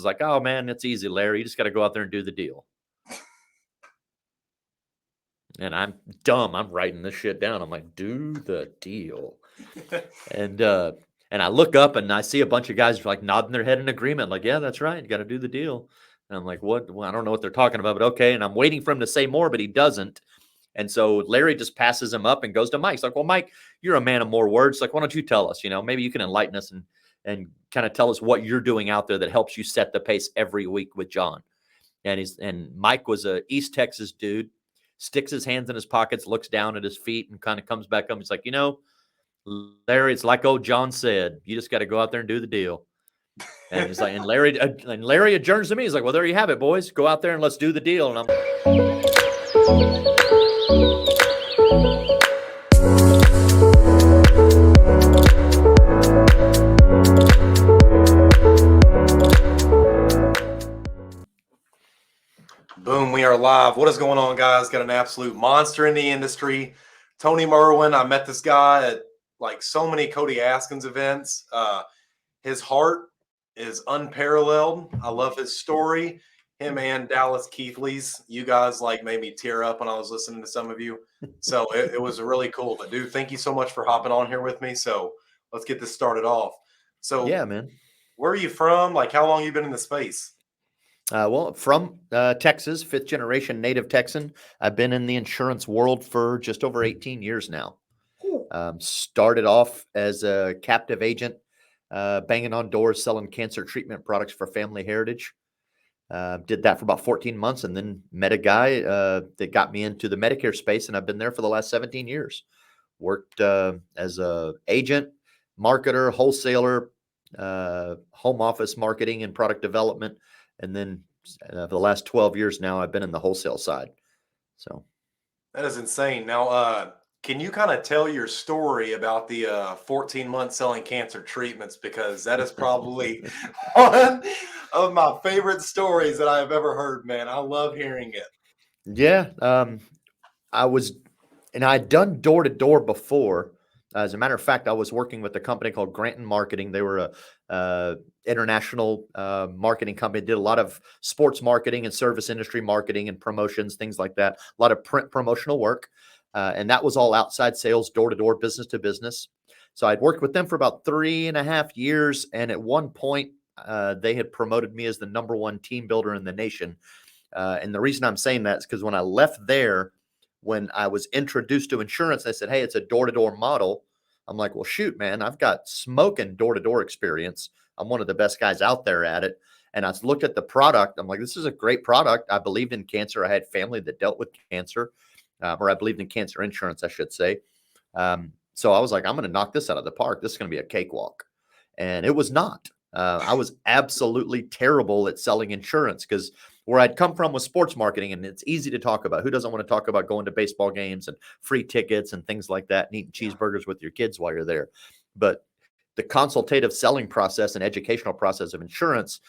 is like, oh, man, it's easy, Larry. You just got to go out there and do the deal. And I'm dumb. I'm writing this shit down. I'm like, do the deal. And I look up and I see a bunch of guys like nodding their head in agreement. Like, yeah, that's right. You got to do the deal. And I'm like, what? Well, I don't know what they're talking about, but okay. And I'm waiting for him to say more, but he doesn't. And so Larry just passes him up and goes to Mike. He's like, well, Mike, you're a man of more words. Like, why don't you tell us, maybe you can enlighten us and kind of tell us what you're doing out there that helps you set the pace every week with John. And Mike was a East Texas dude, sticks his hands in his pockets, looks down at his feet and kind of comes back up. He's like, Larry, it's like old John said, you just got to go out there and do the deal. And he's like, and Larry adjourns to me. He's like, well, there you have it, boys. Go out there and let's do the deal. And I'm Boom, we are live. What is going on, guys? Got an absolute monster in the industry. Tony Merwin. I met this guy at like so many Cody Askins events. His heart is unparalleled. I love his story. Him and Dallas Keithley's. You guys like made me tear up when I was listening to some of you. So it was really cool. But dude, thank you so much for hopping on here with me. So let's get this started off. So yeah, man. Where are you from? Like how long you been in the space? Well, from Texas, 5th generation native Texan. I've been in the insurance world for just over 18 years now. Started off as a captive agent, banging on doors, selling cancer treatment products for Family Heritage. Did that for about 14 months and then met a guy that got me into the Medicare space, and I've been there for the last 17 years. Worked as a agent, marketer, wholesaler, home office marketing and product development. And then for the last 12 years now, I've been in the wholesale side. So that is insane. Now, can you kind of tell your story about the 14 months selling cancer treatments? Because that is probably one of my favorite stories that I've ever heard, man. I love hearing it. Yeah. I'd done door-to-door before. As a matter of fact, I was working with a company called Grant & Marketing. They were a international marketing company, did a lot of sports marketing and service industry marketing and promotions, things like that. A lot of print promotional work. And that was all outside sales, door-to-door, business to business. So I'd worked with them for about 3.5 years. And at one point, they had promoted me as the #1 team builder in the nation. And the reason I'm saying that is because when I left there, when I was introduced to insurance, they said, hey, it's a door-to-door model. I'm like, well, shoot, man, I've got smoking door-to-door experience. I'm one of the best guys out there at it. And I looked at the product. I'm like, this is a great product. I believed in cancer. I had family that dealt with cancer, or I believed in cancer insurance, I should say. So I was like, I'm going to knock this out of the park. This is going to be a cakewalk. And it was not. I was absolutely terrible at selling insurance because where I'd come from was sports marketing, and it's easy to talk about. Who doesn't want to talk about going to baseball games and free tickets and things like that and eating cheeseburgers with your kids while you're there? But the consultative selling process and educational process of insurance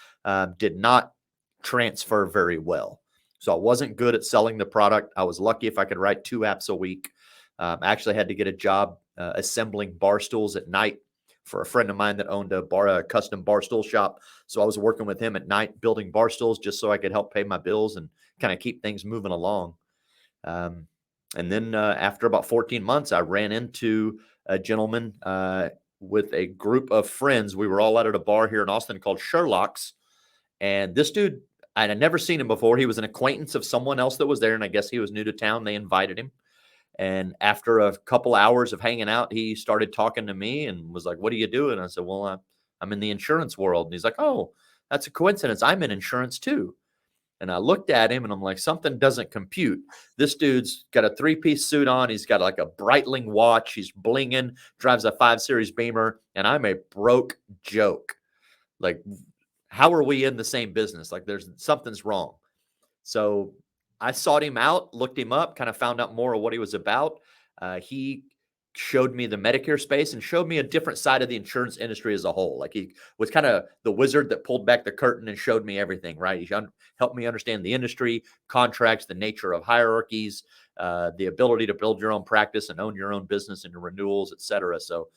did not transfer very well. So I wasn't good at selling the product. I was lucky if I could write 2 apps a week. I actually had to get a job assembling bar stools at night for a friend of mine that owned a custom bar stool shop. So I was working with him at night building bar stools just so I could help pay my bills and kind of keep things moving along. And then after about 14 months, I ran into a gentleman with a group of friends. We were all out at a bar here in Austin called Sherlock's. And this dude, I had never seen him before. He was an acquaintance of someone else that was there. And I guess he was new to town. They invited him. And after a couple hours of hanging out, he started talking to me and was like, what do you do? And I said, well, I'm in the insurance world. And he's like, oh, that's a coincidence. I'm in insurance too. And I looked at him and I'm like, something doesn't compute. This dude's got a 3-piece suit on. He's got like a Breitling watch. He's blinging, drives a 5 Series Beamer. And I'm a broke joke. Like, how are we in the same business? Like something's wrong. So I sought him out, looked him up, kind of found out more of what he was about. He showed me the Medicare space and showed me a different side of the insurance industry as a whole. Like he was kind of the wizard that pulled back the curtain and showed me everything, right? He helped me understand the industry, contracts, the nature of hierarchies, the ability to build your own practice and own your own business and your renewals, et cetera. So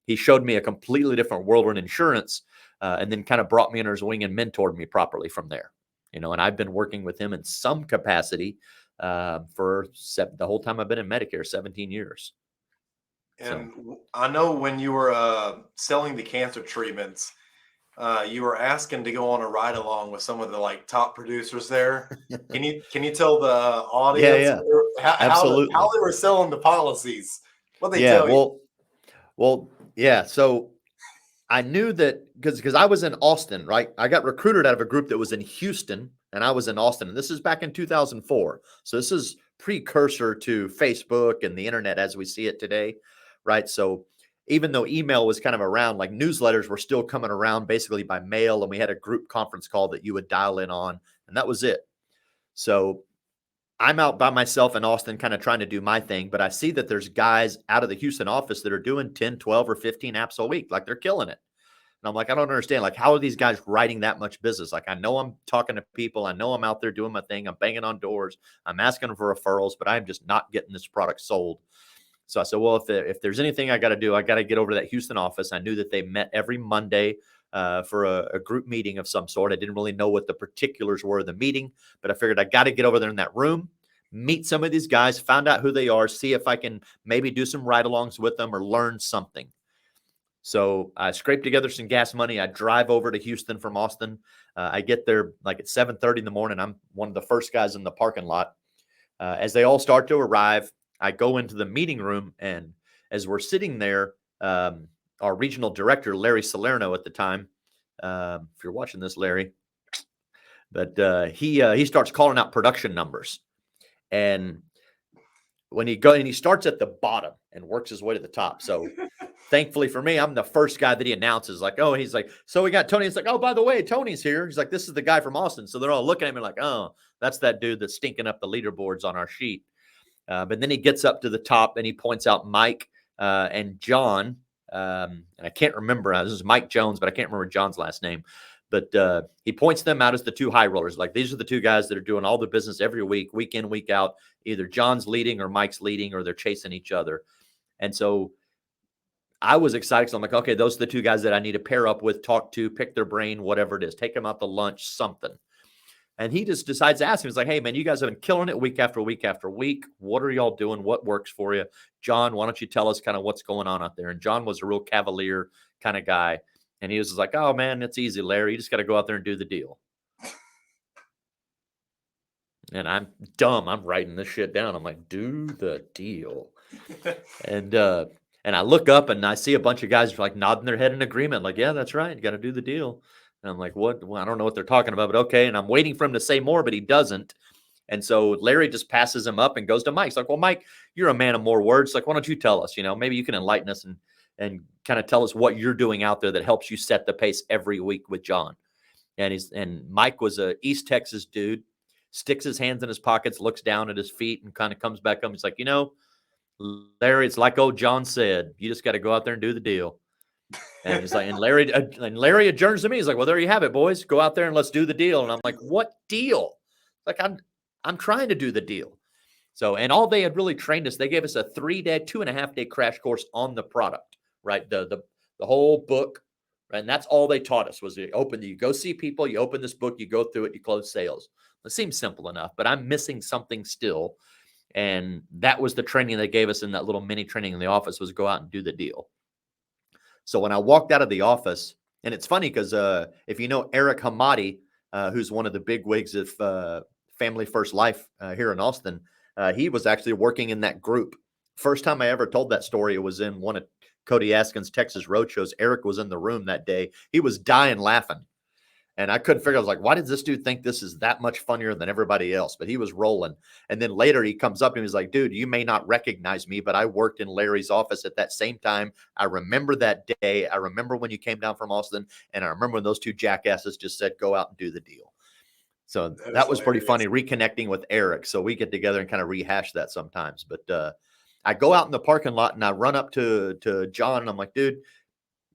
he showed me a completely different world in insurance. and then kind of brought me under his wing and mentored me properly from there. And I've been working with him in some capacity for the whole time I've been in Medicare, 17 years. And I know when you were selling the cancer treatments, you were asking to go on a ride along with some of the like top producers there. Can you tell the audience Yeah, how absolutely. they were selling the policies? What they Yeah, tell you? well, yeah. So I knew that because I was in Austin, right? I got recruited out of a group that was in Houston, and I was in Austin. And this is back in 2004. So this is precursor to Facebook and the internet as we see it today, right? So even though email was kind of around, like newsletters were still coming around basically by mail, and we had a group conference call that you would dial in on, and that was it. So I'm out by myself in Austin kind of trying to do my thing, but I see that there's guys out of the Houston office that are doing 10, 12, or 15 apps a week. Like they're killing it. And I'm like, I don't understand. Like, how are these guys writing that much business? Like, I know I'm talking to people. I know I'm out there doing my thing. I'm banging on doors. I'm asking for referrals, but I'm just not getting this product sold. So I said, well, if there's anything I got to do, I got to get over to that Houston office. I knew that they met every Monday for a group meeting of some sort. I didn't really know what the particulars were of the meeting, but I figured I got to get over there in that room, meet some of these guys, find out who they are, see if I can maybe do some ride-alongs with them or learn something. So I scraped together some gas money. I drive over to Houston from Austin. I get there like at 7:30 in the morning. I'm one of the first guys in the parking lot. As they all start to arrive, I go into the meeting room, and as we're sitting there, our regional director, Larry Salerno at the time, if you're watching this, Larry, but he starts calling out production numbers. And when he starts at the bottom and works his way to the top. So thankfully for me, I'm the first guy that he announces, like, oh, he's like, so we got Tony. It's like, oh, by the way, Tony's here. He's like, this is the guy from Austin. So they're all looking at me like, oh, that's that dude that's stinking up the leaderboards on our sheet. But then he gets up to the top and he points out Mike and John. And I can't remember. This is Mike Jones, but I can't remember John's last name. But he points them out as the two high rollers. Like, these are the two guys that are doing all the business every week, week in, week out. Either John's leading or Mike's leading, or they're chasing each other. And so I was excited because I'm like, okay, those are the two guys that I need to pair up with, talk to, pick their brain, whatever it is, take them out to lunch, something. And he just decides to ask me. He's like, hey, man, you guys have been killing it week after week after week. What are y'all doing? What works for you? John, why don't you tell us kind of what's going on out there? And John was a real cavalier kind of guy. And he was just like, oh, man, it's easy, Larry. You just got to go out there and do the deal. And I'm dumb. I'm writing this shit down. I'm like, do the deal. And I look up and I see a bunch of guys like nodding their head in agreement. Like, yeah, that's right. You got to do the deal. And I'm like, what? Well, I don't know what they're talking about, but okay. And I'm waiting for him to say more, but he doesn't. And so Larry just passes him up and goes to Mike. He's like, well, Mike, you're a man of more words. Like, why don't you tell us? Maybe you can enlighten us and kind of tell us what you're doing out there that helps you set the pace every week with John. And Mike was a East Texas dude, sticks his hands in his pockets, looks down at his feet, and kind of comes back up. He's like, Larry, it's like old John said, you just got to go out there and do the deal. And he's like, and Larry adjourns to me. He's like, well, there you have it, boys. Go out there and let's do the deal. And I'm like, what deal? Like, I'm trying to do the deal. So, and all they had really trained us, they gave us a 3-day, 2.5-day crash course on the product, right? The whole book, right? And that's all they taught us was you go see people, you open this book, you go through it, you close sales. It seems simple enough, but I'm missing something still. And that was the training they gave us in that little mini training in the office, was go out and do the deal. So when I walked out of the office, and it's funny because if you know Eric Hamadi, who's one of the big wigs of Family First Life here in Austin, he was actually working in that group. First time I ever told that story, it was in one of Cody Askin's Texas Roadshows. Eric was in the room that day. He was dying laughing. And I couldn't figure, I was like, why does this dude think this is that much funnier than everybody else? But he was rolling. And then later he comes up and he's like, dude, you may not recognize me, but I worked in Larry's office at that same time. I remember that day. I remember when you came down from Austin. And I remember when those two jackasses just said, go out and do the deal. So that was pretty funny, reconnecting with Eric. So we get together and kind of rehash that sometimes. But I go out in the parking lot and I run up to John and I'm like, dude,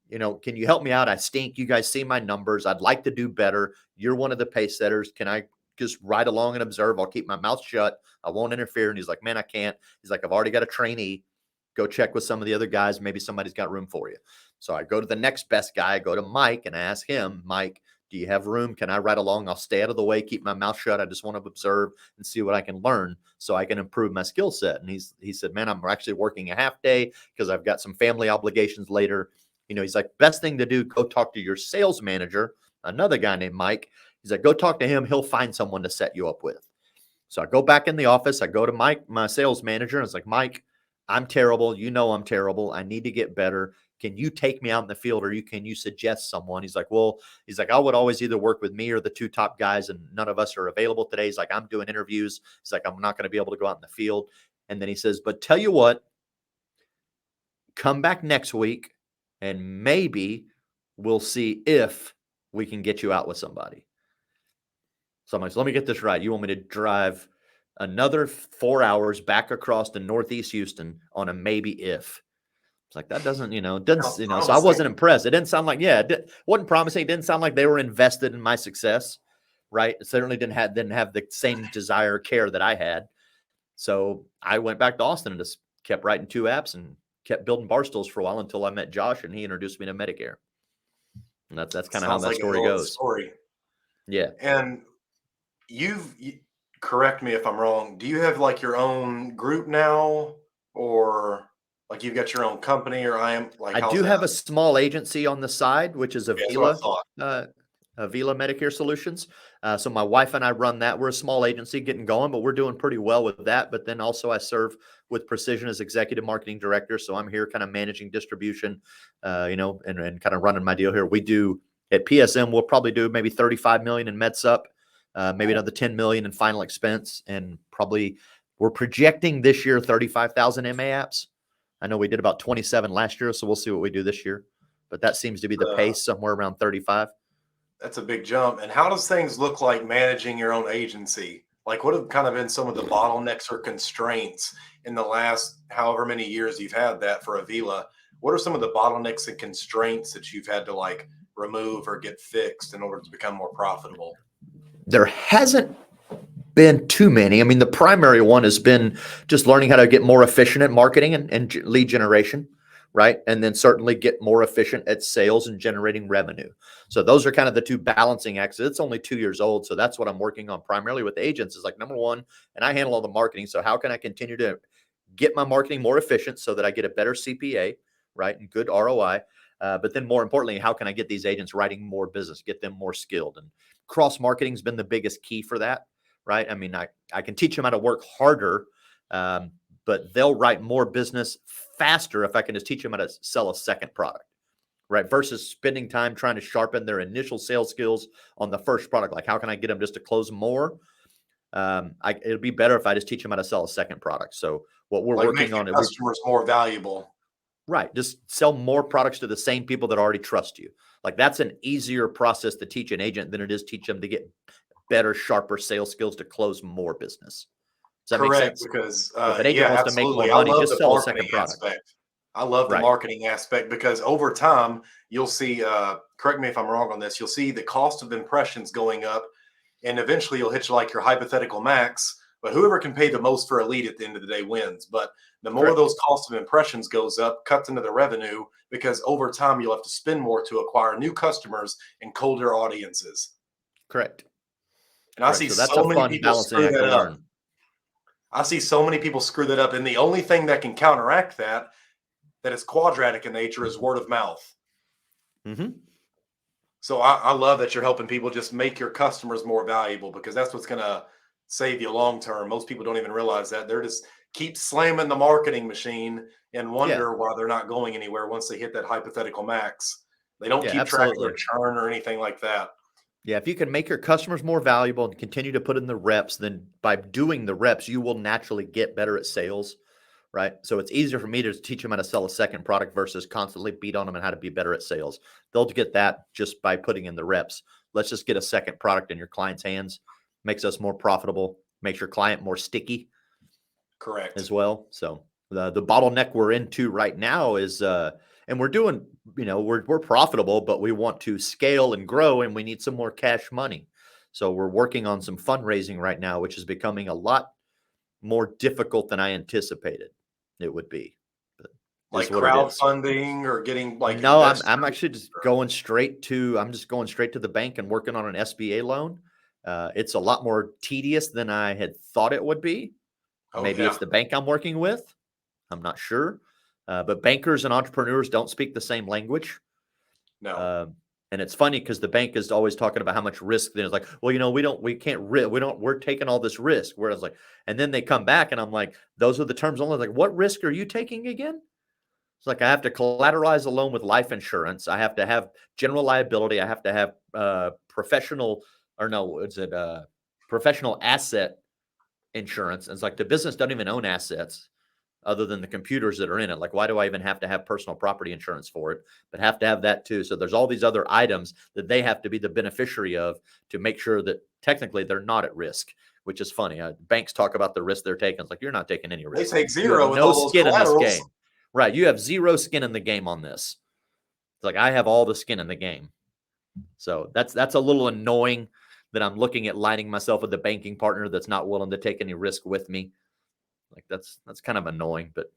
can you help me out? I stink. You guys see my numbers. I'd like to do better. You're one of the pace setters. Can I just ride along and observe? I'll keep my mouth shut. I won't interfere. And he's like, man, I can't. He's like, I've already got a trainee. Go check with some of the other guys. Maybe somebody's got room for you. So I go to the next best guy. I go to Mike and I ask him, Mike, do you have room? Can I ride along? I'll stay out of the way, keep my mouth shut. I just want to observe and see what I can learn so I can improve my skill set. And he said, man, I'm actually working a half day because I've got some family obligations later. He's like, best thing to do, go talk to your sales manager, another guy named Mike. He's like, go talk to him. He'll find someone to set you up with. So I go back in the office. I go to Mike, my sales manager, and it's like, Mike, I'm terrible. I'm terrible. I need to get better. Can you take me out in the field, or can you suggest someone? He's like, I would always either work with me or the two top guys, and none of us are available today. He's like, I'm doing interviews. He's like, I'm not going to be able to go out in the field. And then he says, but tell you what, come back next week and maybe we'll see if we can get you out with somebody. So I'm like, so let me get this right. You want me to drive another 4 hours back across to Northeast Houston on a maybe if? It's like, that doesn't, so I wasn't impressed. It didn't sound like, it wasn't promising. It didn't sound like they were invested in my success, right? It certainly didn't have the same desire or care that I had. So I went back to Austin and just kept writing 2 apps and kept building bar stools for a while until I met Josh and he introduced me to Medicare. And that's kind of how that story goes. Yeah. And you correct me if I'm wrong. Do you have like your own group now, or like you've got your own company, or I do have a small agency on the side, which is Avila, Avila Medicare Solutions. So my wife and I run that. We're a small agency getting going, but we're doing pretty well with that. But then also I serve with Precision as executive marketing director. So I'm here kind of managing distribution, and kind of running my deal here. We do at PSM, we'll probably do maybe 35 million in MedSup, maybe another 10 million in final expense. And probably we're projecting this year 35,000 MA apps. I know we did about 27 last year, so we'll see what we do this year. But that seems to be the pace, somewhere around 35. That's a big jump. And how does things look like managing your own agency? Like, what have kind of been some of the bottlenecks or constraints in the last however many years you've had that for Avila? What are some of the bottlenecks and constraints that you've had to like remove or get fixed in order to become more profitable? There hasn't been too many. I mean, the primary one has been just learning how to get more efficient at marketing and lead generation, right? And then certainly get more efficient at sales and generating revenue. So those are kind of the two balancing acts. It's only 2 years old. So that's what I'm working on primarily with agents is like, number one, and I handle all the marketing. So how can I continue to get my marketing more efficient so that I get a better CPA, right? And good ROI. But then more importantly, how can I get these agents writing more business, get them more skilled? And cross marketing has been the biggest key for that, right? I mean, I can teach them how to work harder, but they'll write more business faster if I can just teach them how to sell a second product, right? Versus spending time trying to sharpen their initial sales skills on the first product. Like, how can I get them just to close more? It'll be better if I just teach them how to sell a second product. So what we're working on is customers more valuable. Right. Just sell more products to the same people that already trust you. Like, that's an easier process to teach an agent than it is teach them to get better, sharper sales skills to close more business. Does that make sense? Because if an agent wants to make more money, just sell a second product. I love the marketing aspect because over time you'll see, correct me if I'm wrong on this, you'll see the cost of impressions going up, and eventually you'll hit like your hypothetical max. But whoever can pay the most for a lead at the end of the day wins. But the more those cost of impressions goes up, cuts into the revenue, because over time you'll have to spend more to acquire new customers and colder audiences. Correct. And I see so many people screw that up. I see so many people screw that up. And the only thing that can counteract that is quadratic in nature, is word of mouth. Mm-hmm. So I love that you're helping people just make your customers more valuable, because that's what's going to save you long term. Most people don't even realize that. They're just keep slamming the marketing machine and wonder why they're not going anywhere once they hit that hypothetical max. They don't keep track of their churn or anything like that. Yeah, if you can make your customers more valuable and continue to put in the reps, then by doing the reps, you will naturally get better at sales, right? So it's easier for me to teach them how to sell a second product versus constantly beat on them and how to be better at sales. They'll get that just by putting in the reps. Let's just get a second product in your client's hands. Makes us more profitable, makes your client more sticky. Correct. As well. So the bottleneck we're into right now is, and we're doing, we're profitable, but we want to scale and grow, and we need some more cash money. So we're working on some fundraising right now, which is becoming a lot more difficult than I anticipated it would be. But Like is what it is. crowdfunding or getting like No, I'm investors? I'm actually just going straight to I'm just going straight to the bank and working on an SBA loan. It's a lot more tedious than I had thought it would be. Oh Maybe it's yeah. the bank I'm working with. I'm not sure. But bankers and entrepreneurs don't speak the same language. No. Um, and it's funny because the bank is always talking about how much risk there's like, well, we can't, we're taking all this risk. Whereas like, and then they come back and I'm like, those are the terms only. Like, what risk are you taking again? It's like I have to collateralize a loan with life insurance. I have to have general liability. I have to have professional, or no, is it professional asset insurance? And it's like the business doesn't even own assets other than the computers that are in it. Like, why do I even have to have personal property insurance for it? But have to have that too. So there's all these other items that they have to be the beneficiary of to make sure that technically they're not at risk, which is funny. Banks talk about the risk they're taking. It's like, you're not taking any They risk. take You have zero with no all those skin in this collaterals. game. Right. You have zero skin in the game on this. It's like I have all the skin in the game. So that's a little annoying that I'm looking at lining myself with a banking partner that's not willing to take any risk with me. Like that's kind of annoying, but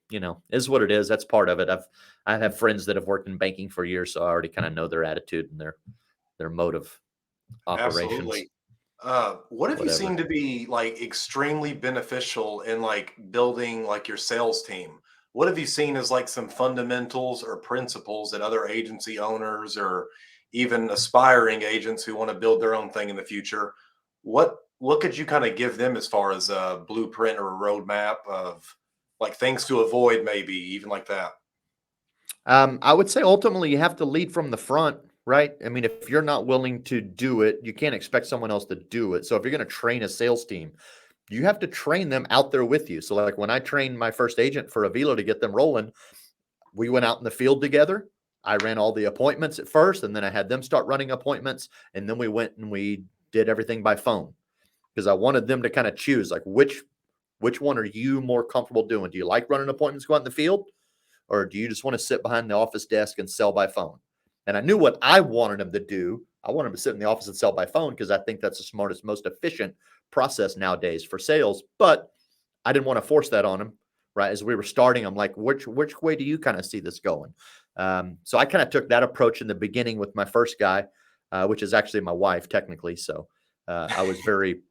is what it is. That's part of it. I have friends that have worked in banking for years, so I already kind of know their attitude and their mode of operations, Absolutely. What have you whatever. seen to be like extremely beneficial in like building like your sales team? What have you seen as like some fundamentals or principles that other agency owners or even aspiring agents who want to build their own thing in the future? What could you kind of give them as far as a blueprint or a roadmap of like things to avoid, maybe even like that? I would say ultimately you have to lead from the front, right? I mean, if you're not willing to do it, you can't expect someone else to do it. So if you're going to train a sales team, you have to train them out there with you. So like when I trained my first agent for Avila to get them rolling, we went out in the field together. I ran all the appointments at first, and then I had them start running appointments. And then we went and we did everything by phone because I wanted them to kind of choose like which one are you more comfortable doing? Do you like running appointments, go out in the field? Or do you just want to sit behind the office desk and sell by phone? And I knew what I wanted them to do. I wanted them to sit in the office and sell by phone because I think that's the smartest, most efficient process nowadays for sales. But I didn't want to force that on them. Right as we were starting, I'm like, which way do you kind of see this going? So I kind of took that approach in the beginning with my first guy, which is actually my wife technically. So I was very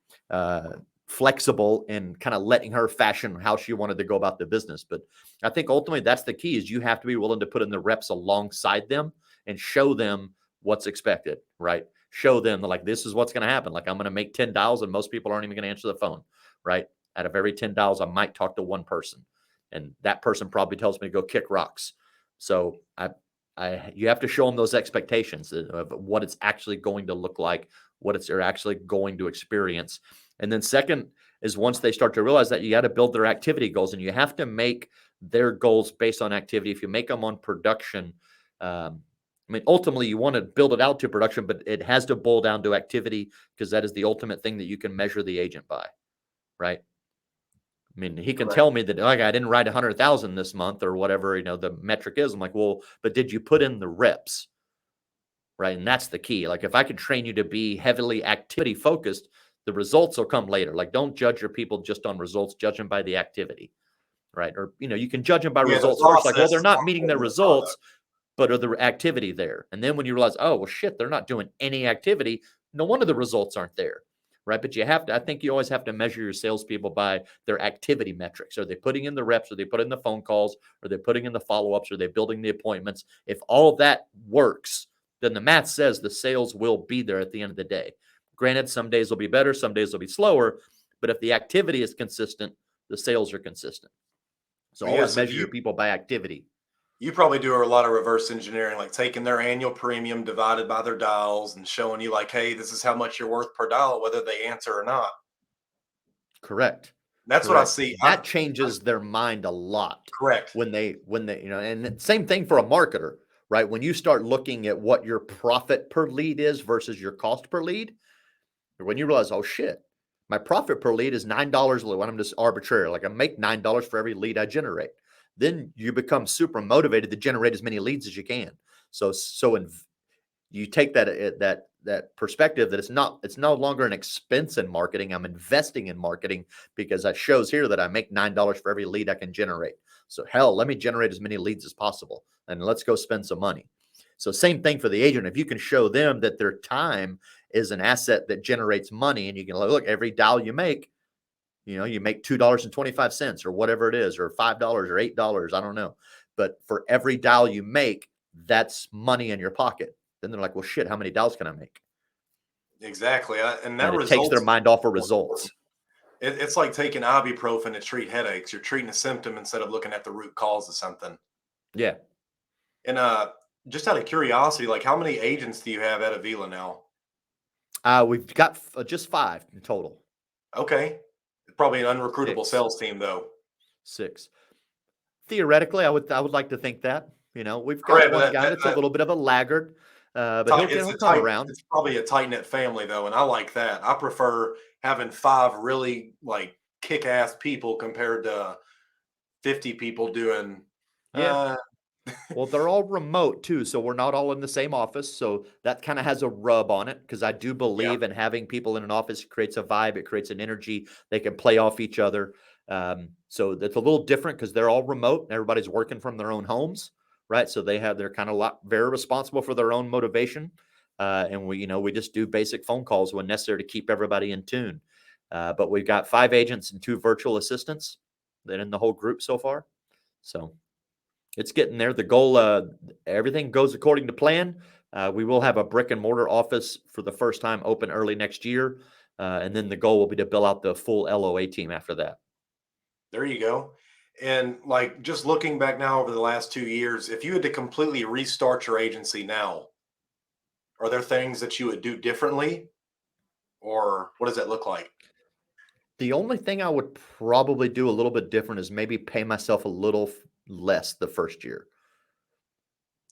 flexible in kind of letting her fashion how she wanted to go about the business. But I think ultimately that's the key is you have to be willing to put in the reps alongside them and show them what's expected, right? Show them like, this is what's going to happen. Like I'm going to make 10 dials and most people aren't even going to answer the phone, right? Out of every 10 dials, I might talk to one person and that person probably tells me to go kick rocks. So you have to show them those expectations of what it's actually going to look like, they're actually going to experience. And then second is once they start to realize that you got to build their activity goals and you have to make their goals based on activity. If you make them on production, I mean, ultimately you want to build it out to production, but it has to boil down to activity because that is the ultimate thing that you can measure the agent by, right? I mean, he can Correct. tell me that like I didn't write 100,000 this month or whatever, the metric is. I'm like, well, but did you put in the reps? Right. And that's the key. Like if I could train you to be heavily activity focused, the results will come later. Like don't judge your people just on results, judge them by the activity. Right. Or, you can judge them by Yeah, the results first. Like, well, process they're is more not meeting their important than the product. results, but are the activity there? And then when you realize, oh, well, shit, they're not doing any activity. No wonder the results aren't there. Right. But I think you always have to measure your salespeople by their activity metrics. Are they putting in the reps? Are they putting in the phone calls? Are they putting in the follow-ups? Are they building the appointments? If all that works, then the math says the sales will be there at the end of the day. Granted, some days will be better, some days will be slower, but if the activity is consistent, the sales are consistent. So But yeah, always so measure your people by activity. you probably do a lot of reverse engineering, like taking their annual premium divided by their dials and showing you like, hey, this is how much you're worth per dial, whether they answer or not. Correct. That's what I Correct. see. That I changes their mind a lot correct. when they, and same thing for a marketer, right? When you start looking at what your profit per lead is versus your cost per lead, when you realize, oh shit, my profit per lead is $9 when I'm just arbitrary, like I make $9 for every lead I generate. Then you become super motivated to generate as many leads as you can. So you take that perspective that it's no longer an expense in marketing. I'm investing in marketing because that shows here that I make $9 for every lead I can generate. So hell, let me generate as many leads as possible and let's go spend some money. So same thing for the agent. If you can show them that their time is an asset that generates money, and you can look, every dial you make, you make $2.25 or whatever it is, or $5 or $8, I don't know. But for every dial you make, that's money in your pocket. Then they're like, well, shit, how many dials can I make? Exactly. And that And it takes their results. mind off of results. It's like taking ibuprofen to treat headaches. You're treating a symptom instead of looking at the root cause of something. Yeah. And just out of curiosity, like how many agents do you have at Avila now? We've got just 5 in total. Okay. Probably an unrecruitable 6. sales team though. 6. Theoretically, I would like to think that. We've got Correct, one but guy that's a little bit of a laggard, but he'll come around. it's probably a tight knit family though, and I like that. I prefer having 5 really like kick ass people compared to 50 people doing. Yeah. Uh, Well, they're all remote too, so we're not all in the same office. So that kind of has a rub on it, because I do yeah, believe in having people in an office. It creates a vibe, it creates an energy. They can play off each other. So that's a little different because they're all remote and everybody's working from their own homes, right? So they're kind of very responsible for their own motivation. And we just do basic phone calls when necessary to keep everybody in tune. But we've got 5 agents and 2 virtual assistants that in the whole group so far. So it's getting there. The goal, everything goes according to plan. We will have a brick and mortar office for the first time open early next year. And then the goal will be to build out the full LOA team after that. there you go. And like just looking back now over the last 2 years, if you had to completely restart your agency now, are there things that you would do differently, or what does that look like? The only thing I would probably do a little bit different is maybe pay myself a little less the first year.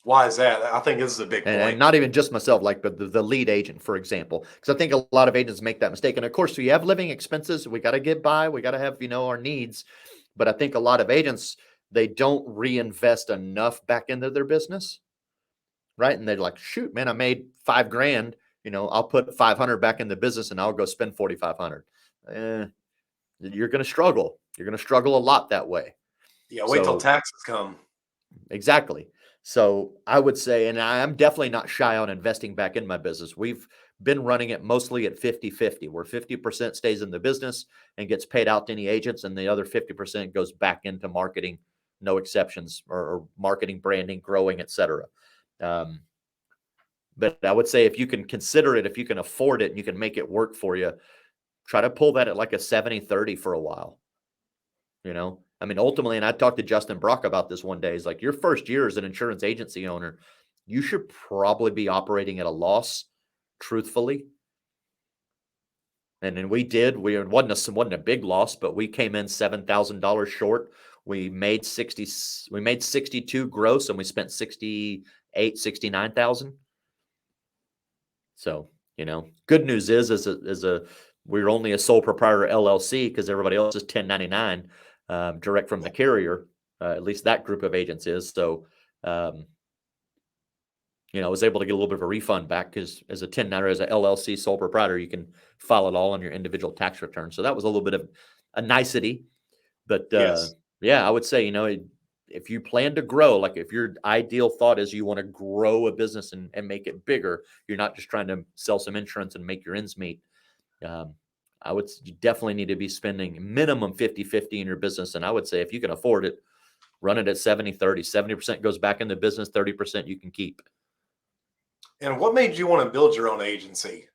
Why is that? I think this is a big And point. not even just myself, like the lead agent, for example, because I think a lot of agents make that mistake. And of course, we have living expenses. We got to get by. We got to have, our needs. But I think a lot of agents, they don't reinvest enough back into their business, right? And they're like, shoot, man, I made $5,000. I'll put 500 back in the business and I'll go spend 4,500. You're going to struggle. You're going to struggle a lot that way. Yeah, wait till So taxes come. exactly. So I would say, and I'm definitely not shy on investing back in my business. We've been running it mostly at 50-50, where 50% stays in the business and gets paid out to any agents, and the other 50% goes back into marketing, no exceptions, or marketing, branding, growing, etc. But I would say if you can consider it, if you can afford it, and you can make it work for you, try to pull that at like a 70-30 for a while. I mean, ultimately, and I talked to Justin Brock about this one day. He's like, your first year as an insurance agency owner, you should probably be operating at a loss, truthfully. And then we did. It wasn't a big loss, but we came in $7,000 short. We made 62 gross, and we spent 69,000. So, good news is we're only a sole proprietor LLC, because everybody else is 1099. Direct from the carrier, at least that group of agents is. So, I was able to get a little bit of a refund back, because as a 1099 or as a LLC sole proprietor, you can file it all on your individual tax return. So that was a little bit of a nicety. But Yes. yeah, I would say, if you plan to grow, like if your ideal thought is you want to grow a business and make it bigger, you're not just trying to sell some insurance and make your ends meet. You definitely need to be spending minimum 50-50 in your business. And I would say if you can afford it, run it at 70-30. 70% goes back in the business, 30% you can keep. And what made you want to build your own agency?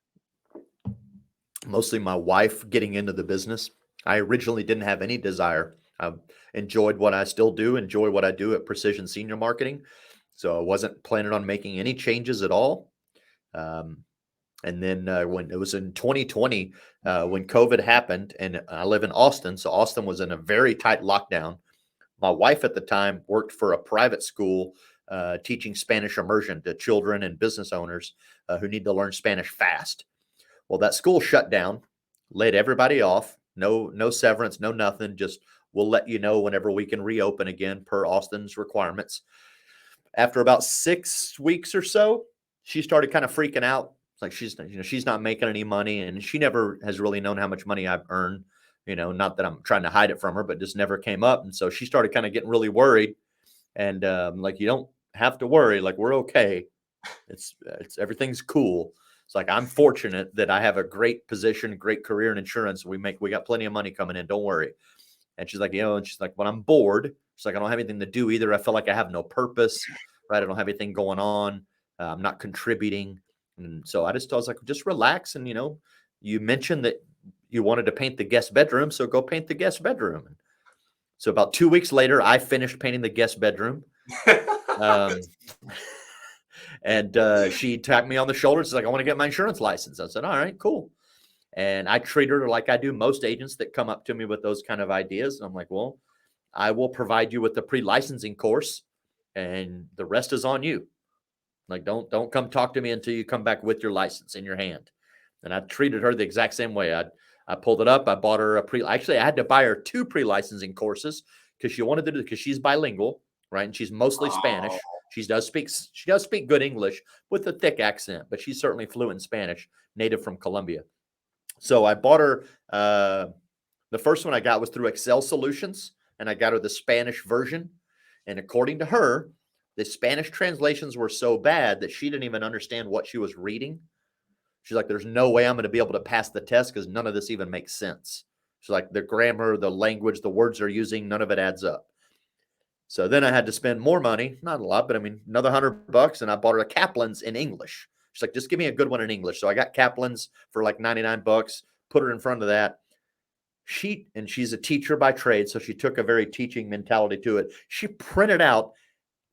Mostly my wife getting into the business. I originally didn't have any desire. I enjoyed what I still do, enjoy what I do at Precision Senior Marketing. So I wasn't planning on making any changes at all. And then when it was in 2020, when COVID happened, and I live in Austin, so Austin was in a very tight lockdown. My wife at the time worked for a private school teaching Spanish immersion to children and business owners who need to learn Spanish fast. Well, that school shut down, laid everybody off, no severance, no nothing. Just we'll let you know whenever we can reopen again per Austin's requirements. After about 6 weeks or so, she started kind of freaking out. Like she's not making any money, and she never has really known how much money I've earned. not that I'm trying to hide it from her, but just never came up. And so she started kind of getting really worried. And like, you don't have to worry. Like, we're okay. It's everything's cool. It's like, I'm fortunate that I have a great position, great career in insurance. We got plenty of money coming in. Don't worry. And she's like, and she's like, when I'm bored, she's like, I don't have anything to do either. I feel like I have no purpose, right? I don't have anything going on. I'm not contributing. And so I was like, just relax. And, you mentioned that you wanted to paint the guest bedroom. So go paint the guest bedroom. And so about 2 weeks later, I finished painting the guest bedroom. And she tapped me on the shoulder. She's like, I want to get my insurance license. I said, all right, cool. And I treat her like I do most agents that come up to me with those kind of ideas. And I'm like, well, I will provide you with the pre-licensing course and the rest is on you. Like, don't come talk to me until you come back with your license in your hand. And I treated her the exact same way. I pulled it up. I bought her actually, I had to buy her 2 pre-licensing courses because she wanted to do, because she's bilingual, right? And she's mostly Spanish. She does speak good English with a thick accent, but she's certainly fluent in Spanish, native from Colombia. So I bought her, the first one I got was through Excel Solutions, and I got her the Spanish version. And according to her, the Spanish translations were so bad that she didn't even understand what she was reading. She's like, there's no way I'm going to be able to pass the test because none of this even makes sense. She's like, the grammar, the language, the words they're using, none of it adds up. So then I had to spend more money, not a lot, but I mean, another $100, and I bought her a Kaplan's in English. She's like, just give me a good one in English. So I got Kaplan's for like $99, put her in front of that. She's a teacher by trade, so she took a very teaching mentality to it. She printed out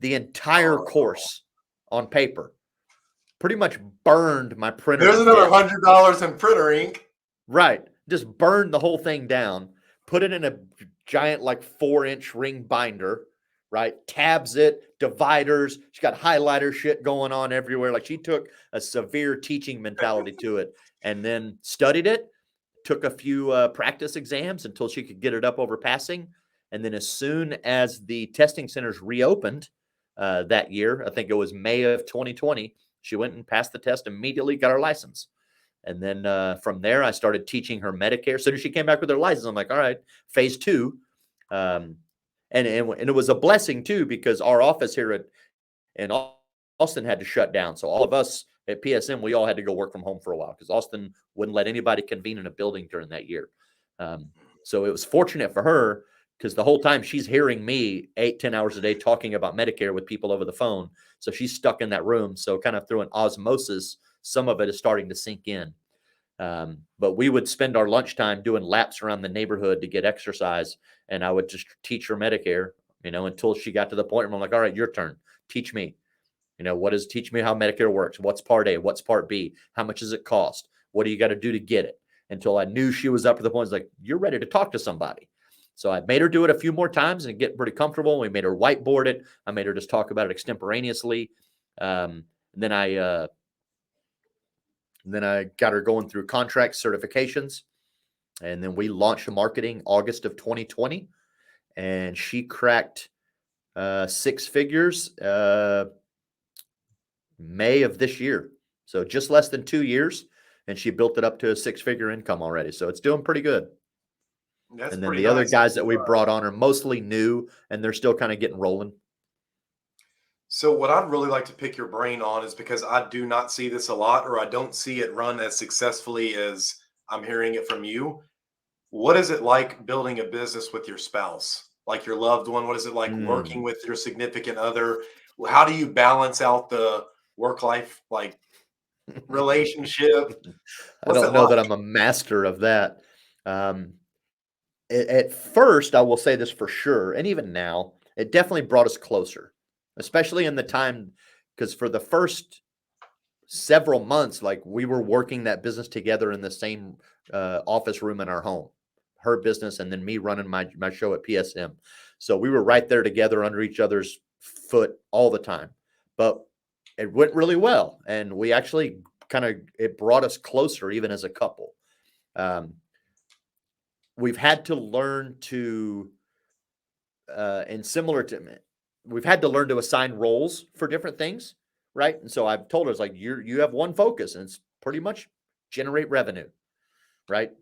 the entire course on paper. Pretty much burned my printer. There's another $100 in printer ink. Right. Just burned the whole thing down, put it in a giant, like 4-inch ring binder, right? Tabs it, dividers. She's got highlighter shit going on everywhere. Like, she took a severe teaching mentality to it and then studied it, took a few practice exams until she could get it up over passing. And then as soon as the testing centers reopened that year, I think it was May of 2020, she went and passed the test immediately, got her license. And then from there, I started teaching her Medicare. As soon as she came back with her license, I'm like, all right, phase 2. And it was a blessing, too, because our office here in Austin had to shut down. So all of us at PSM, we all had to go work from home for a while because Austin wouldn't let anybody convene in a building during that year. So it was fortunate for her because the whole time she's hearing me 8-10 hours a day talking about Medicare with people over the phone. So she's stuck in that room. So kind of through an osmosis, some of it is starting to sink in. But we would spend our lunchtime doing laps around the neighborhood to get exercise. And I would just teach her Medicare, until she got to the point where I'm like, all right, your turn. Teach me. Teach me how Medicare works. What's Part A? What's Part B? How much does it cost? What do you got to do to get it? Until I knew she was up to the point, like, you're ready to talk to somebody. So I made her do it a few more times and get pretty comfortable. We made her whiteboard it. I made her just talk about it extemporaneously. Then I got her going through contract certifications. And then we launched marketing August of 2020. And she cracked 6 figures May of this year. So just less than 2 years. And she built it up to a 6-figure income already. So it's doing pretty good. And then the other guys that we brought on are mostly new, and they're still kind of getting rolling. So what I'd really like to pick your brain on is because I do not see this a lot, or I don't see it run as successfully as I'm hearing it from you. What is it like building a business with your spouse, like your loved one? What is it like working with your significant other? How do you balance out the work-life relationship? I don't know that I'm a master of that. At first, I will say this for sure, and even now, it definitely brought us closer, especially in the time, because for the first several months, like, we were working that business together in the same office room in our home, her business, and then me running my show at PSM. So we were right there together under each other's foot all the time. But it went really well, and we actually it brought us closer even as a couple. We've had to learn to, we've had to learn to assign roles for different things, right? And so I've told her, it's like, you have one focus, and it's pretty much generate revenue, right?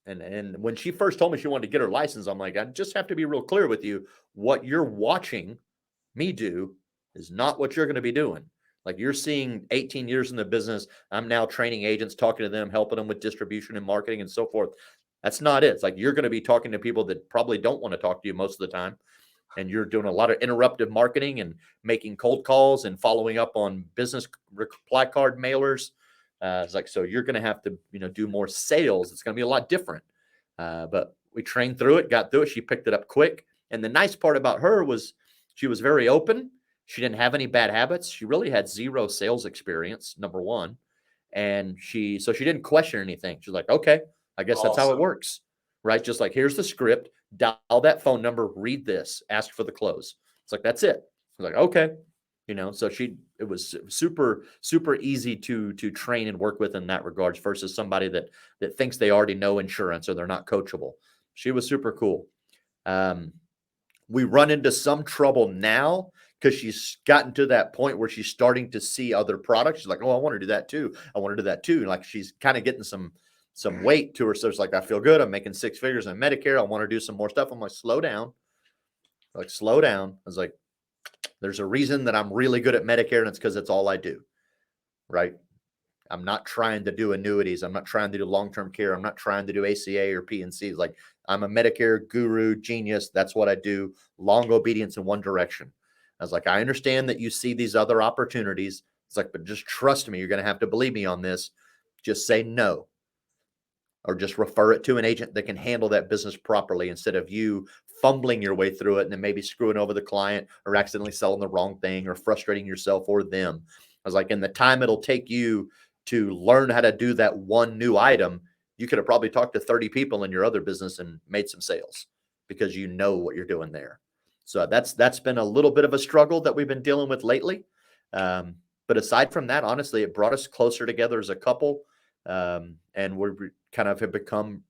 And when she first told me she wanted to get her license, I'm like, I just have to be real clear with you. What you're watching me do is not what you're going to be doing. Like, you're seeing 18 years in the business. I'm now training agents, talking to them, helping them with distribution and marketing and so forth. That's not it. It's like, you're going to be talking to people that probably don't want to talk to you most of the time. And you're doing a lot of interruptive marketing and making cold calls and following up on business reply card mailers. It's like, so you're going to have to, do more sales. It's going to be a lot different. But we trained through it, got through it. She picked it up quick. And the nice part about her was she was very open. She didn't have any bad habits. She really had zero sales experience, number one. And so she didn't question anything. She's like, okay, I guess that's how it works, right? Just like, here's the script, dial that phone number, read this, ask for the close. It's like, that's it. I was like, okay. So it was super, super easy to train and work with in that regards versus somebody that thinks they already know insurance or they're not coachable. She was super cool. We run into some trouble now because she's gotten to that point where she's starting to see other products. She's like, oh, I want to do that too. I want to do that too. And like, she's kind of getting some weight to her. So it's like, I feel good. I'm making 6 figures on Medicare. I want to do some more stuff. I'm like, slow down. Slow down. I was like, there's a reason that I'm really good at Medicare, and it's because it's all I do, right? I'm not trying to do annuities. I'm not trying to do long-term care. I'm not trying to do ACA or PNCs. Like, I'm a Medicare guru, genius. That's what I do. Long obedience in one direction. I was like, I understand that you see these other opportunities. It's like, but just trust me. You're going to have to believe me on this. Just say no. Or just refer it to an agent that can handle that business properly instead of you fumbling your way through it and then maybe screwing over the client or accidentally selling the wrong thing or frustrating yourself or them. I was like, in the time it'll take you to learn how to do that one new item, you could have probably talked to 30 people in your other business and made some sales because you know what you're doing there. So that's been a little bit of a struggle that we've been dealing with lately. But aside from that, honestly, it brought us closer together as a couple. And we kind of have become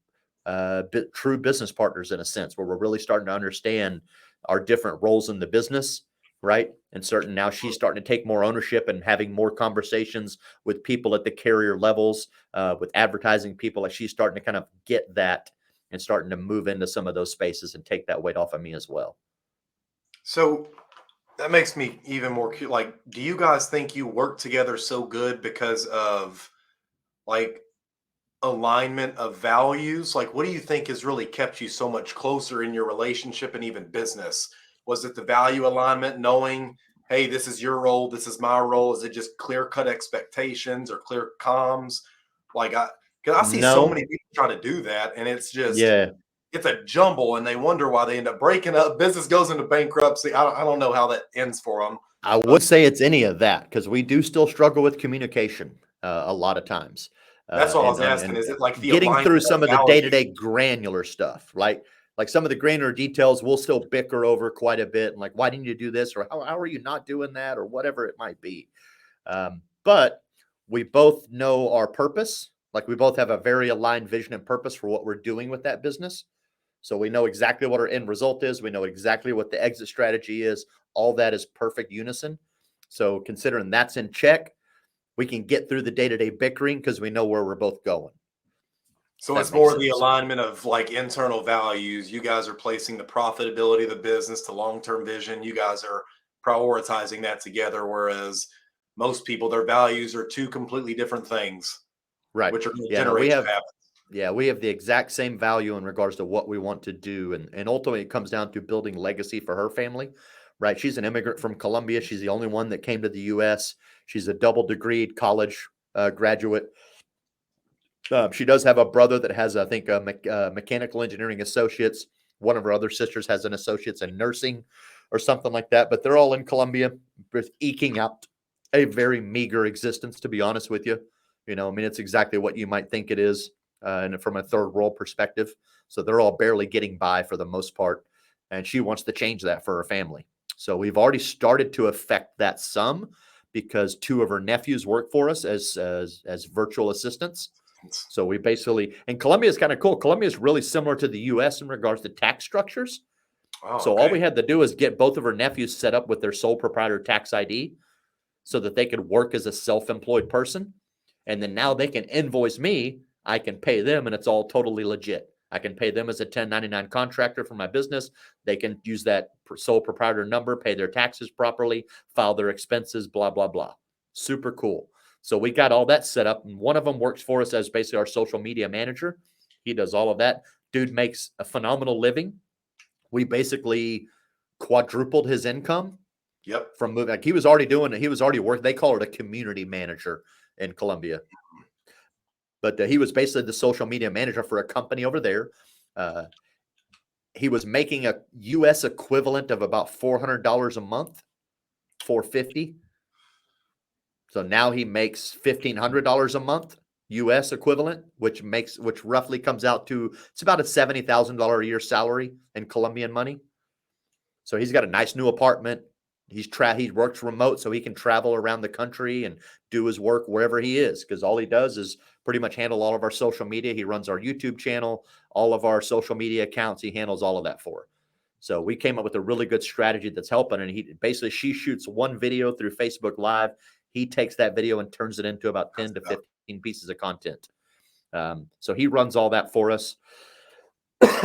true business partners in a sense, where we're really starting to understand our different roles in the business, right? And now she's starting to take more ownership and having more conversations with people at the carrier levels, with advertising people. Like, she's starting to kind of get that and starting to move into some of those spaces and take that weight off of me as well. So that makes me even more curious. Like, do you guys think you work together so good because of like alignment of values? Like, what do you think has really kept you so much closer in your relationship and even business? Was it the value alignment, knowing, hey, this is your role, this is my role? Is it just clear cut expectations or clear comms? Like, because I see so many people try to do that, and it's just, it's a jumble, and they wonder why they end up breaking up. Business goes into bankruptcy. I don't know how that ends for them. I would say it's any of that, because we do still struggle with communication a lot of times. That's what I was asking. Is it like the getting through some of the values? day-to-day granular stuff, right? Like some of the granular details we'll still bicker over quite a bit. And like, why didn't you do this? Or how are you not doing that? Or whatever it might be. But we both know our purpose. Like, we both have a very aligned vision and purpose for what we're doing with that business. So we know exactly what our end result is. We know exactly what the exit strategy is. All that is perfect unison. So considering that's in check, we can get through the day-to-day bickering because we know where we're both going. So it's more the alignment of like internal values. You guys are placing the profitability of the business to long-term vision. You guys are prioritizing that together, whereas most people, their values are two completely different things. Right. Which are going to generate habits. Yeah, we have the exact same value in regards to what we want to do. And ultimately, it comes down to building legacy for her family, right? She's an immigrant from Colombia. She's the only one that came to the U.S. She's a double-degreed college graduate. She does have a brother that has, I think, a mechanical engineering associates. One of her other sisters has an associate's in nursing or something like that. But they're all in Colombia, eking out a very meager existence, to be honest with you. I mean, it's exactly what you might think it is. And from a third world perspective. So they're all barely getting by for the most part. And she wants to change that for her family. So we've already started to affect that some, because 2 of her nephews work for us as virtual assistants. So we basically, and Colombia is kind of cool. Colombia is really similar to the U.S. in regards to tax structures. So all we had to do is get both of her nephews set up with their sole proprietor tax ID so that they could work as a self-employed person. And then now they can invoice me. I can pay them, and it's all totally legit. I can pay them as a 1099 contractor for my business. They can use that sole proprietor number, pay their taxes properly, file their expenses, blah, blah, blah. Super cool. So we got all that set up. And one of them works for us as basically our social media manager. He does all of that. Dude makes a phenomenal living. We basically quadrupled his income. Yep. From moving. Like he was already doing it. He was already working. They call it a community manager in Colombia. But he was basically the social media manager for a company over there. He was making a U.S. equivalent of about $400 a month, $450. So now he makes $1,500 a month U.S. equivalent, which roughly comes out to, it's about a $70,000 a year salary in Colombian money. So he's got a nice new apartment. He works remote, so he can travel around the country and do his work wherever he is, because all he does is pretty much handle all of our social media. He runs our YouTube channel, all of our social media accounts. He handles all of that for her. So we came up with a really good strategy that's helping. And she shoots one video through Facebook Live. He takes that video and turns it into about 10 to 15 pieces of content. So he runs all that for us.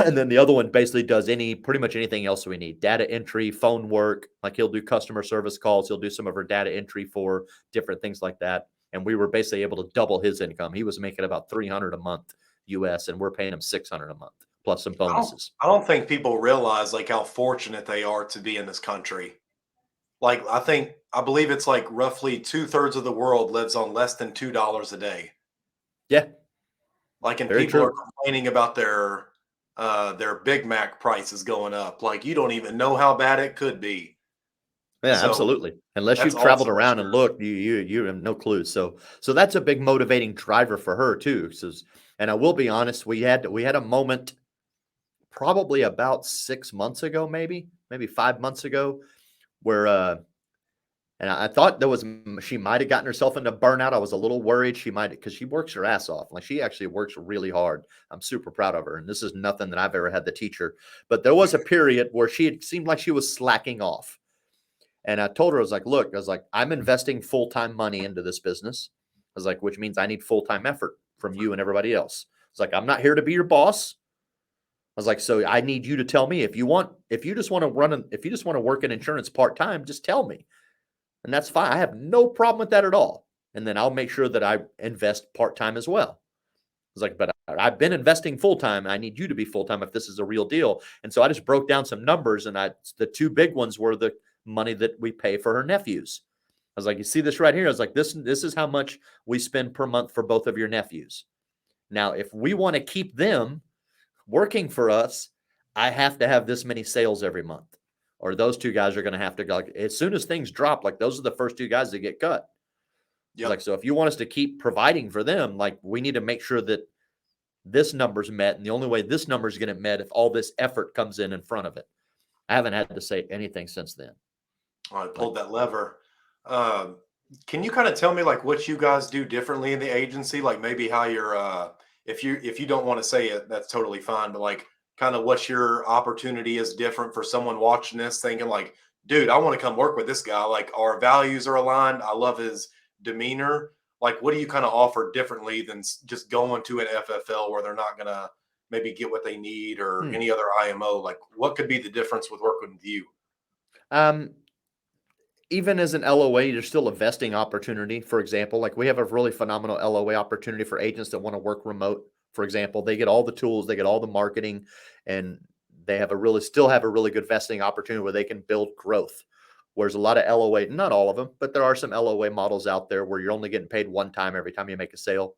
And then the other one basically does pretty much anything else we need. Data entry, phone work, like he'll do customer service calls. He'll do some of our data entry for different things like that. And we were basically able to double his income. He was making about $300 a month US, and we're paying him $600 a month plus some bonuses. I don't think people realize like how fortunate they are to be in this country. Like I believe it's like roughly 2/3 of the world lives on less than $2 a day. Yeah. Like, and Very people true. are complaining about their Big Mac prices going up. Like, you don't even know how bad it could be. Yeah, So absolutely. Unless you've that's traveled also a around and share. looked, you have no clue. So that's a big motivating driver for her too. And I will be honest, we had a moment probably about 6 months ago, maybe 5 months ago, where and I thought she might have gotten herself into burnout. I was a little worried because she works her ass off. Like, she actually works really hard. I'm super proud of her. And this is nothing that I've ever had to teach her. But there was a period where it seemed like she was slacking off. And I told her, I was like, look, I'm investing full-time money into this business. I was like, which means I need full-time effort from you and everybody else. It's like, I'm not here to be your boss. I was like, so I need you to tell me if you just want to work in insurance part-time, just tell me. And that's fine. I have no problem with that at all. And then I'll make sure that I invest part-time as well. I was like, but I've been investing full-time. I need you to be full-time if this is a real deal. And so I just broke down some numbers, and the two big ones were the money that we pay for her nephews. I was like, you see this right here? I was like, this is how much we spend per month for both of your nephews. Now, if we want to keep them working for us, I have to have this many sales every month, or those two guys are going to have to go. Like, as soon as things drop, like, those are the first two guys that get cut. Yep. Like, so if you want us to keep providing for them, like, we need to make sure that this number's met. And the only way this number is going to met if all this effort comes in front of it. I haven't had to say anything since then. I pulled that lever. Can you kind of tell me like what you guys do differently in the agency? Like maybe how you're if you don't want to say it, that's totally fine. But like kind of what your opportunity is different for someone watching this thinking like, dude, I want to come work with this guy. Like our values are aligned. I love his demeanor. Like what do you kind of offer differently than just going to an FFL where they're not gonna maybe get what they need or any other IMO? Like what could be the difference with working with you? Even as an LOA, there's still a vesting opportunity. For example, like we have a really phenomenal LOA opportunity for agents that want to work remote. For example, they get all the tools, they get all the marketing, and they still have a really good vesting opportunity where they can build growth. Whereas a lot of LOA, not all of them, but there are some LOA models out there where you're only getting paid one time every time you make a sale.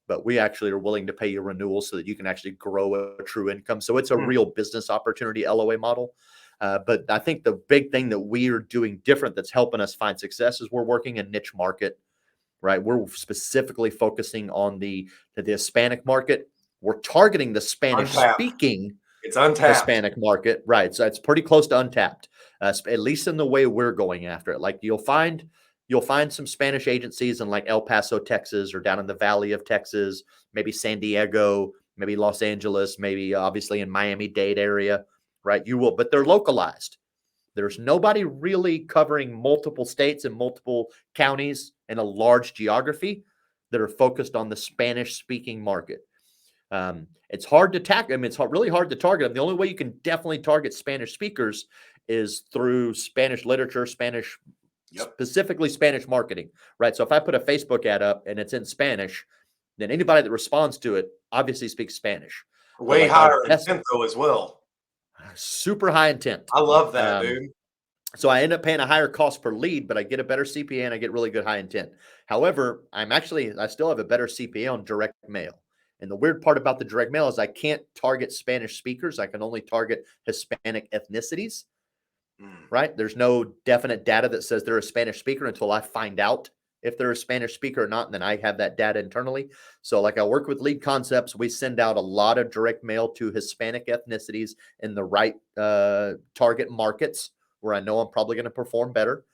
But we actually are willing to pay you renewals so that you can actually grow a true income. So it's a real business opportunity LOA model. But I think the big thing that we are doing different that's helping us find success is we're working a niche market, right? We're specifically focusing on the Hispanic market. We're targeting the Spanish speaking It's untapped. Hispanic market, right? So it's pretty close to untapped, at least in the way we're going after it. Like you'll find some Spanish agencies in like El Paso, Texas, or down in the Valley of Texas, maybe San Diego, maybe Los Angeles, maybe obviously in Miami-Dade area, right? But they're localized. There's nobody really covering multiple states and multiple counties in a large geography that are focused on the Spanish-speaking market. It's hard to tackle. I mean, it's really hard to target them. The only way you can definitely target Spanish speakers is through Spanish literature, Spanish, specifically Spanish marketing, right? So if I put a Facebook ad up and it's in Spanish, then anybody that responds to it obviously speaks Spanish. Way like higher intent though as well. Super high intent. I love that, dude. So I end up paying a higher cost per lead, but I get a better CPA and I get really good high intent. However, I still have a better CPA on direct mail. And the weird part about the direct mail is I can't target Spanish speakers. I can only target Hispanic ethnicities, right? There's no definite data that says they're a Spanish speaker until I find out if they're a Spanish speaker or not. And then I have that data internally. So like I work with Lead Concepts. We send out a lot of direct mail to Hispanic ethnicities in the right target markets where I know I'm probably going to perform better.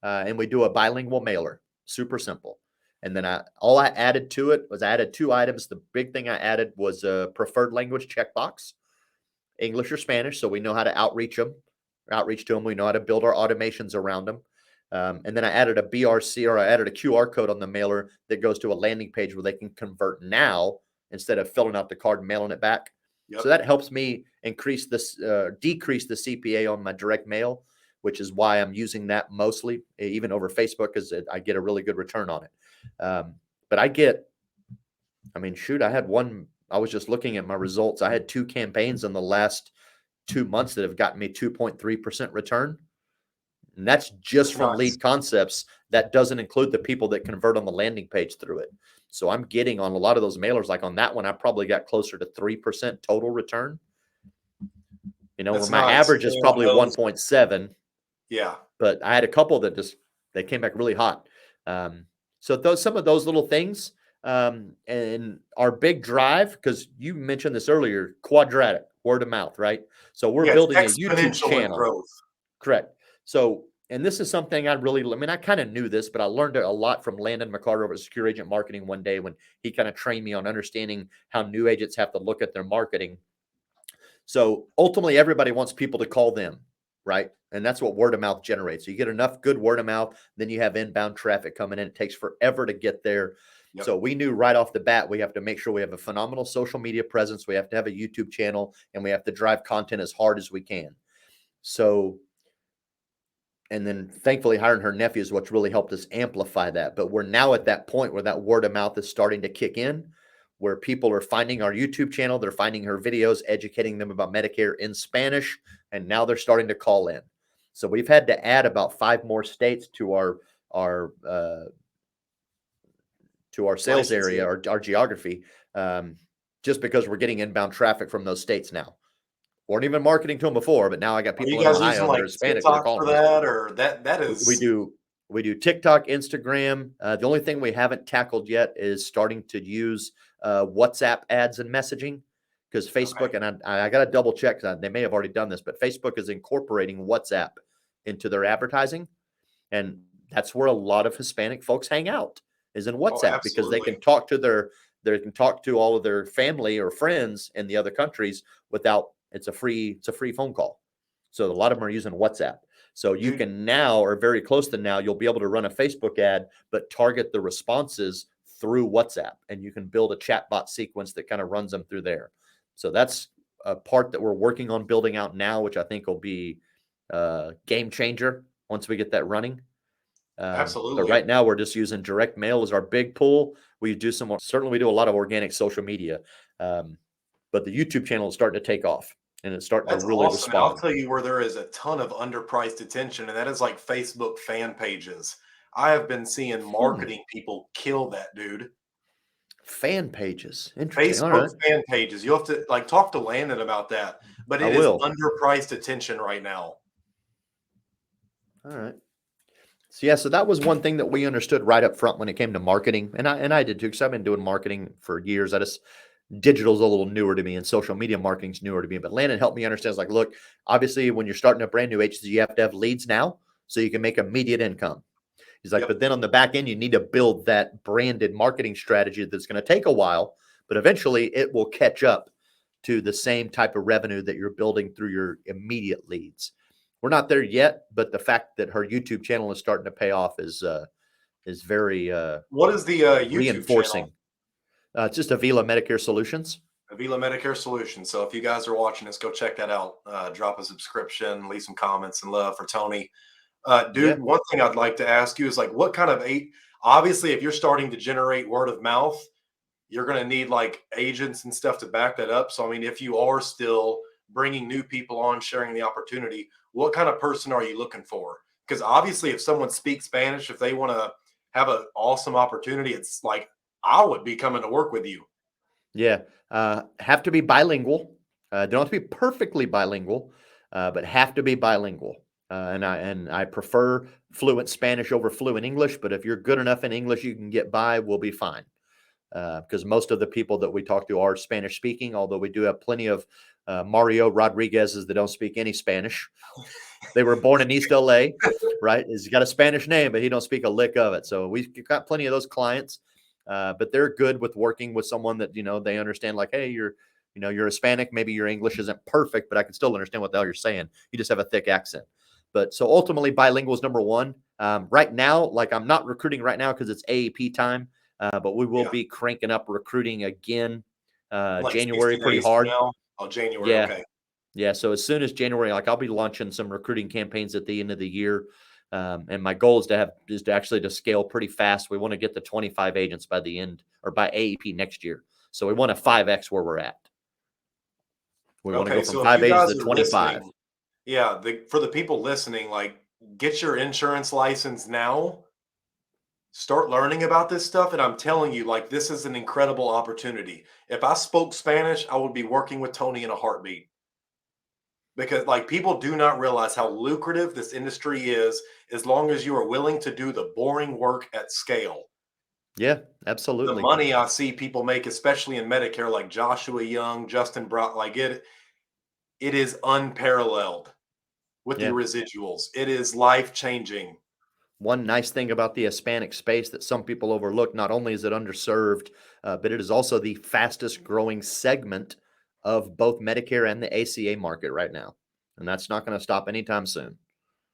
And we do a bilingual mailer, super simple. And then all I added to it was I added 2 items. The big thing I added was a preferred language checkbox, English or Spanish. So we know how to outreach to them. We know how to build our automations around them. And then I added a BRC, or I added a QR code on the mailer that goes to a landing page where they can convert now instead of filling out the card and mailing it back. So that helps me decrease the CPA on my direct mail, which is why I'm using that mostly, even over Facebook, because I get a really good return on it. But I was just looking at my results. I had 2 campaigns in the last 2 months that have gotten me 2.3% return. And that's just from Lead Concepts. That doesn't include the people that convert on the landing page through it. So I'm getting on a lot of those mailers, like on that one, I probably got closer to 3% total return. Where my average is probably 1.7. Yeah. But I had a couple that they came back really hot. So some of those little things, and our big drive, because you mentioned this earlier, quadratic, word of mouth, right? So we're building a YouTube channel. Growth. Correct. So, and this is something I kind of knew this, but I learned a lot from Landon McCarter over at Secure Agent Marketing one day when he kind of trained me on understanding how new agents have to look at their marketing. So ultimately, everybody wants people to call them, right? And that's what word of mouth generates. So you get enough good word of mouth, then you have inbound traffic coming in. It takes forever to get there. So we knew right off the bat, we have to make sure we have a phenomenal social media presence. We have to have a YouTube channel, and we have to drive content as hard as we can. So, and then thankfully hiring her nephew is what's really helped us amplify that. But we're now at that point where that word of mouth is starting to kick in, where people are finding our YouTube channel, they're finding her videos, educating them about Medicare in Spanish, and now they're starting to call in. So we've had to add about 5 more states to our sales area, our geography, just because we're getting inbound traffic from those states now. Weren't even marketing to them before, but now I got people in Ohio that are Hispanic that are calling for that, or that is. We do TikTok, Instagram. The only thing we haven't tackled yet is starting to use WhatsApp ads and messaging, because Facebook, and I got to double check, they may have already done this, but Facebook is incorporating WhatsApp into their advertising. And that's where a lot of Hispanic folks hang out, is in WhatsApp, because they can talk to all of their family or friends in the other countries without, it's a free phone call. So a lot of them are using WhatsApp. So you can now, or very close to now, you'll be able to run a Facebook ad, but target the responses through WhatsApp, and you can build a chatbot sequence that kind of runs them through there. So that's a part that we're working on building out now, which I think will be a game changer once we get that running. Absolutely. But right now we're just using direct mail as our big pool. We do certainly we do a lot of organic social media, but the YouTube channel is starting to take off, and it's starting to really respond. I'll tell you where there is a ton of underpriced attention, and that is like Facebook fan pages. I have been seeing marketing people kill that, dude. Fan pages. Interesting. Facebook fan pages. You have to talk to Landon about that, but it is underpriced attention right now. All right. So that was one thing that we understood right up front when it came to marketing, and I did too, because I've been doing marketing for years. Digital's a little newer to me, and social media marketing's newer to me. But Landon helped me understand. It's like, look, obviously, when you're starting a brand new agency, you have to have leads now, so you can make immediate income. He's like, but then on the back end, you need to build that branded marketing strategy that's going to take a while, but eventually it will catch up to the same type of revenue that you're building through your immediate leads. We're not there yet, but the fact that her YouTube channel is starting to pay off is very what is the YouTube reinforcing. channel? It's just Avila Medicare Solutions. Avila Medicare Solutions. So if you guys are watching this, go check that out. Drop a subscription, leave some comments and love for Tony. Yeah. Dude, one thing I'd like to ask you is like, what kind of obviously, if you're starting to generate word of mouth, you're going to need like agents and stuff to back that up. So, I mean, if you are still bringing new people on, sharing the opportunity, what kind of person are you looking for? Because obviously, if someone speaks Spanish, if they want to have an awesome opportunity, it's like I would be coming to work with you. Yeah. Have to be bilingual. Don't have to be perfectly bilingual, but have to be bilingual. And I prefer fluent Spanish over fluent English. But if you're good enough in English, you can get by. We'll be fine. Because most of the people that we talk to are Spanish speaking. Although we do have plenty of Mario Rodriguez's that don't speak any Spanish. They were born in East LA, right? He's got a Spanish name, but he don't speak a lick of it. So we've got plenty of those clients, but they're good with working with someone that, they understand like, hey, you're Hispanic. Maybe your English isn't perfect, but I can still understand what the hell you're saying. You just have a thick accent. But so ultimately bilingual is number one. Right now, like I'm not recruiting right now because it's AAP time, but we will be cranking up recruiting again Like January 60 pretty days from hard. now. Oh, January. Yeah. Okay. Yeah, so as soon as January, like I'll be launching some recruiting campaigns at the end of the year, and my goal is to actually to scale pretty fast. We want to get to 25 agents by the end or by AEP next year. So we want to 5x where we're at. We want to go Okay. from So if five you agents guys to are 25. listening, yeah, for the people listening, like get your insurance license now. Start learning about this stuff. And I'm telling you, like, this is an incredible opportunity. If I spoke Spanish, I would be working with Tony in a heartbeat because, like, people do not realize how lucrative this industry is as long as you are willing to do the boring work at scale. Yeah, The absolutely. money I see people make, especially in Medicare, like Joshua Young, Justin Brown, like it is unparalleled with the Yeah. residuals. It is life changing. One nice thing about the Hispanic space that some people overlook, not only is it underserved, but it is also the fastest growing segment of both Medicare and the ACA market right now. And that's not going to stop anytime soon.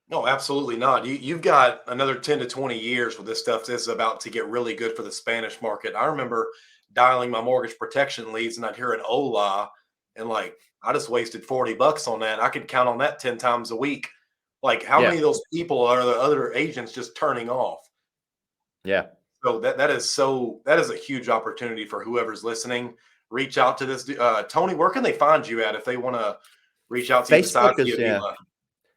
No, absolutely not. You've got another 10 to 20 years with this stuff. This is about to get really good for the Spanish market. I remember dialing my mortgage protection leads and I'd hear an hola and like I just wasted $40 on that. I could count on that 10 times a week. Like how Yeah. many of those people are the other agents just turning off? Yeah. So that is a huge opportunity for whoever's listening. Reach out to this Tony, where can they find you at if they want to reach out to you besides Facebook the is yeah. Avila?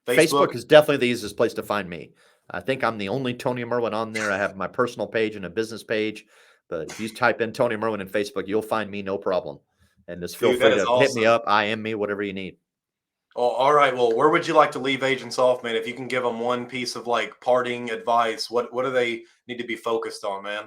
Facebook Facebook? is definitely the easiest place to find me. I think I'm the only Tony Merwin on there. I have my personal page and a business page, but if you type in Tony Merwin in Facebook, you'll find me no problem. And just feel Dude, that free is to hit me awesome. up, IM me, whatever you need. Oh, all right. Well, where would you like to leave agents off, man? If you can give them one piece of like parting advice, what do they need to be focused on, man?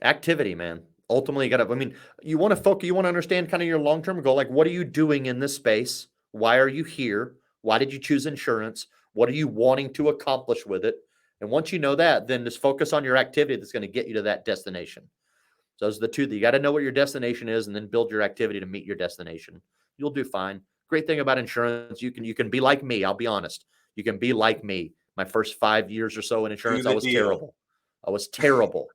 Activity, man. Ultimately, you got to, I mean, you want to focus, you want to understand kind of your long term goal. Like, what are you doing in this space? Why are you here? Why did you choose insurance? What are you wanting to accomplish with it? And once you know that, then just focus on your activity that's going to get you to that destination. So those are the two that you got to know what your destination is and then build your activity to meet your destination. You'll do fine. Great thing about insurance, you can be like me. I'll be honest. You can be like me. My first 5 years or so in Do insurance, I the was deal. terrible. I was terrible.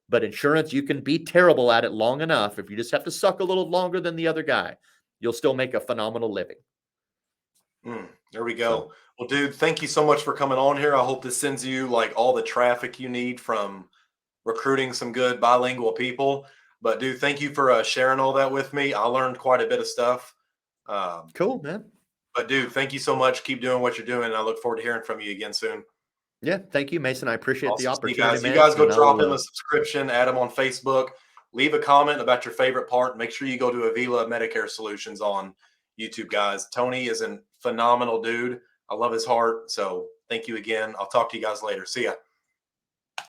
But insurance, you can be terrible at it long enough. If you just have to suck a little longer than the other guy, you'll still make a phenomenal living. There we So go. Well, dude, thank you so much for coming on here. I hope this sends you like all the traffic you need from recruiting some good bilingual people. But dude, thank you for sharing all that with me. I learned quite a bit of stuff. Um, cool, man. but dude, thank you so much. Keep doing what you're doing. And I look forward to hearing from you again soon. Yeah, thank you, Mason. I appreciate the Awesome. See you opportunity, guys. You man. guys go And drop I'll him a subscription, add him on Facebook, leave a comment about your favorite part. Make sure you go to Avila Medicare Solutions on YouTube, guys. Tony is a phenomenal dude. I love his heart. So thank you again. I'll talk to you guys later. See ya.